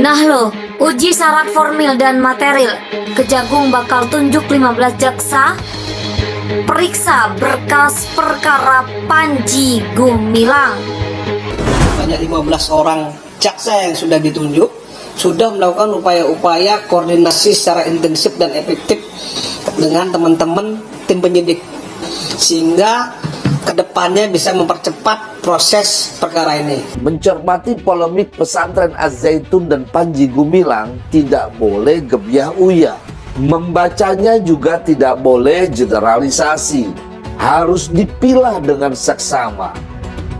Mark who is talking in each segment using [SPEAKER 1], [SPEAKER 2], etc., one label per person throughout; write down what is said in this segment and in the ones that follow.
[SPEAKER 1] Nah lo, uji syarat formil dan material. Kejagung bakal tunjuk 15 jaksa. Periksa berkas perkara Panji Gumilang.
[SPEAKER 2] Banyak 15 orang jaksa yang sudah ditunjuk, sudah melakukan upaya-upaya koordinasi secara intensif dan efektif dengan teman-teman tim penyidik, sehingga kedepannya bisa mempercepat proses perkara ini.
[SPEAKER 3] Mencermati polemik pesantren Az-Zaitun dan Panji Gumilang tidak boleh gebyah uyah. Membacanya juga tidak boleh generalisasi. Harus dipilah dengan seksama.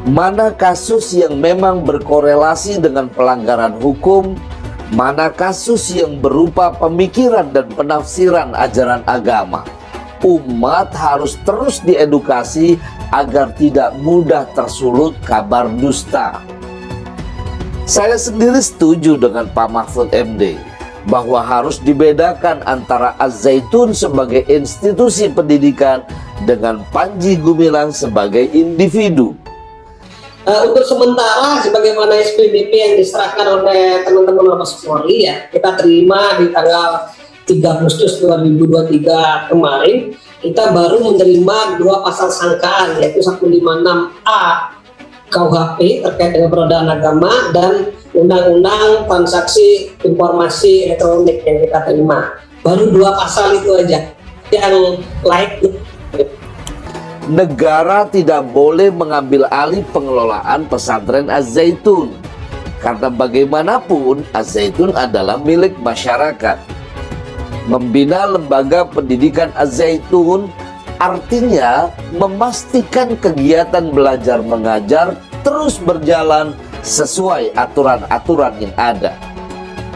[SPEAKER 3] Mana kasus yang memang berkorelasi dengan pelanggaran hukum, mana kasus yang berupa pemikiran dan penafsiran ajaran agama. Umat harus terus diedukasi agar tidak mudah tersulut kabar dusta. Saya sendiri setuju dengan Pak Mahfud MD bahwa harus dibedakan antara Az-Zaitun sebagai institusi pendidikan dengan Panji Gumilang sebagai individu.
[SPEAKER 2] Untuk sementara, sebagaimana SPDP yang diserahkan oleh teman-teman Mabes Polri, ya, kita terima di tanggal 3 Agustus 2023 kemarin, kita baru menerima 2 pasal sangkaan, yaitu 156A KUHP terkait dengan penodaan agama dan Undang-Undang Transaksi Informasi Elektronik yang kita terima. Baru 2 pasal itu aja yang lain.
[SPEAKER 3] Negara tidak boleh mengambil alih pengelolaan pesantren Az-Zaitun, karena bagaimanapun Az-Zaitun adalah milik masyarakat. Membina lembaga pendidikan Az-Zaitun artinya memastikan kegiatan belajar mengajar terus berjalan sesuai aturan-aturan yang ada,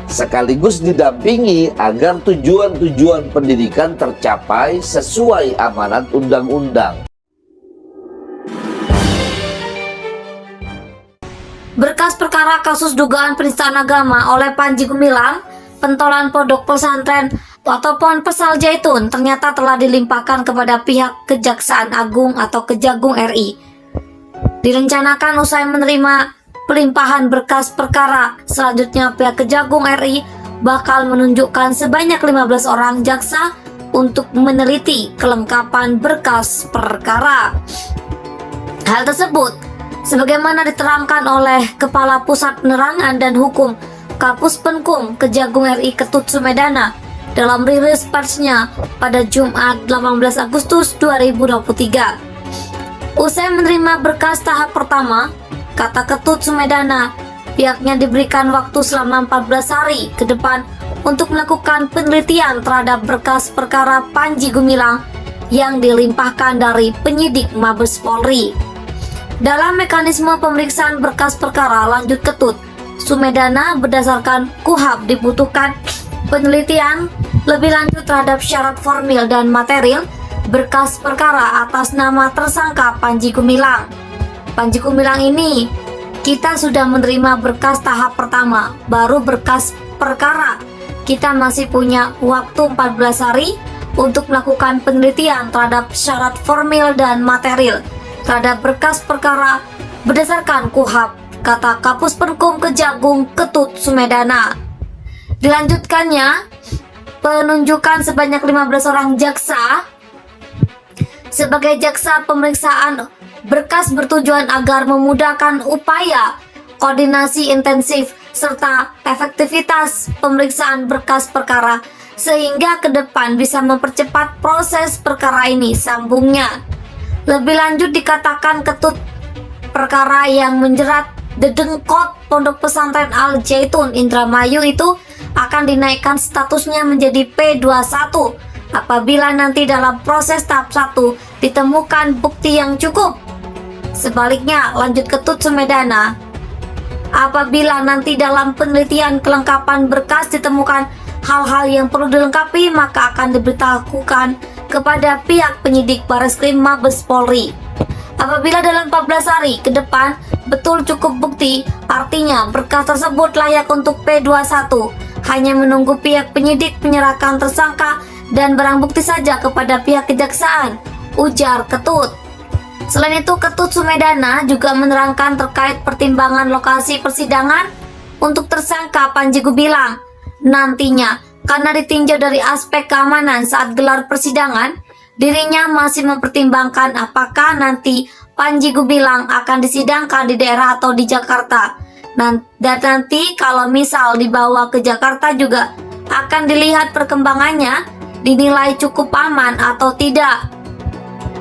[SPEAKER 3] sekaligus didampingi agar tujuan-tujuan pendidikan tercapai sesuai amanat undang-undang.
[SPEAKER 1] Berkas perkara kasus dugaan penistaan agama oleh Panji Gumilang, pentolan pondok pesantren atau Pondok Pesal Zaitun ternyata telah dilimpahkan kepada pihak Kejaksaan Agung atau Kejagung RI. Direncanakan usai menerima pelimpahan berkas perkara, selanjutnya pihak Kejagung RI bakal menunjukkan sebanyak 15 orang jaksa untuk meneliti kelengkapan berkas perkara. Hal tersebut sebagaimana diterangkan oleh Kepala Pusat Penerangan dan Hukum Kapus Penkum Kejagung RI Ketut Sumedana dalam rilis persnya pada Jumat 18 Agustus 2023. Usai menerima berkas tahap pertama, kata Ketut Sumedana, pihaknya diberikan waktu selama 14 hari ke depan untuk melakukan penelitian terhadap berkas perkara Panji Gumilang yang dilimpahkan dari penyidik Mabes Polri. Dalam mekanisme pemeriksaan berkas perkara, lanjut Ketut Sumedana, berdasarkan KUHP dibutuhkan penelitian lebih lanjut terhadap syarat formil dan material berkas perkara atas nama tersangka Panji Gumilang. Panji Gumilang ini kita sudah menerima berkas tahap pertama, baru berkas perkara. Kita masih punya waktu 14 hari untuk melakukan penelitian terhadap syarat formil dan material terhadap berkas perkara berdasarkan KUHP, kata Kapus Penkum Kejagung Ketut Sumedana. Dilanjutkannya, penunjukan sebanyak 15 orang jaksa sebagai jaksa pemeriksaan berkas bertujuan agar memudahkan upaya koordinasi intensif serta efektivitas pemeriksaan berkas perkara sehingga ke depan bisa mempercepat proses perkara ini, sambungnya. Lebih lanjut dikatakan Ketut, perkara yang menjerat Dedengkot Pondok Pesantren Al-Zaitun Indramayu itu akan dinaikkan statusnya menjadi P21 apabila nanti dalam proses tahap 1 ditemukan bukti yang cukup. Sebaliknya, lanjut Ketut Sumedana, apabila nanti dalam penelitian kelengkapan berkas ditemukan hal-hal yang perlu dilengkapi, maka akan diberitahukan kepada pihak penyidik Bareskrim Mabes Polri. Apabila dalam 14 hari ke depan betul cukup bukti, artinya berkas tersebut layak untuk P21. Hanya menunggu pihak penyidik menyerahkan tersangka dan barang bukti saja kepada pihak kejaksaan, ujar Ketut. Selain itu, Ketut Sumedana juga menerangkan terkait pertimbangan lokasi persidangan untuk tersangka Panji Gumilang. Nantinya, karena ditinjau dari aspek keamanan saat gelar persidangan, dirinya masih mempertimbangkan apakah nanti Panji Gumilang akan disidangkan di daerah atau di Jakarta. Dan nanti kalau misal dibawa ke Jakarta juga akan dilihat perkembangannya, dinilai cukup aman atau tidak.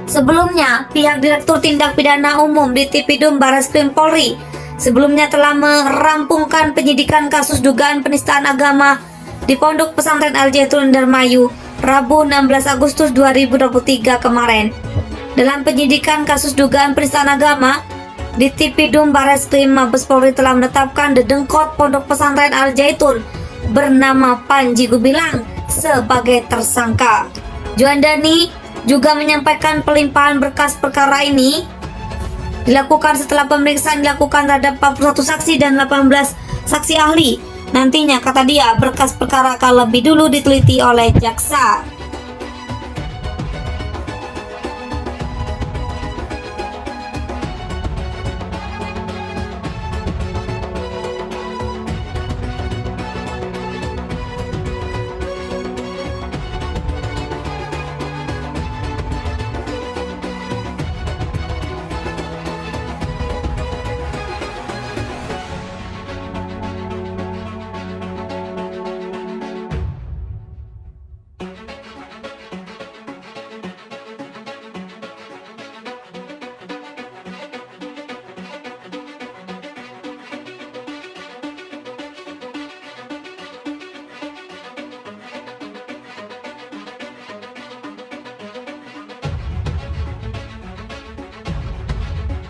[SPEAKER 1] Sebelumnya, pihak Direktur Tindak Pidana Umum di Tipidum Barreskrim Polri sebelumnya telah merampungkan penyidikan kasus dugaan penistaan agama di Pondok Pesantren Al Zaitun Indramayu Rabu 16 Agustus 2023 kemarin. Dalam penyidikan kasus dugaan penistaan agama di Tipidum Barreskrim Mabes Polri telah menetapkan dedengkot Pondok Pesantren Al Zaitun bernama Panji Gumilang sebagai tersangka. Juandani juga menyampaikan pelimpahan berkas perkara ini dilakukan setelah pemeriksaan dilakukan terhadap 41 saksi dan 18 saksi ahli. Nantinya, kata dia, berkas perkara akan lebih dulu diteliti oleh jaksa.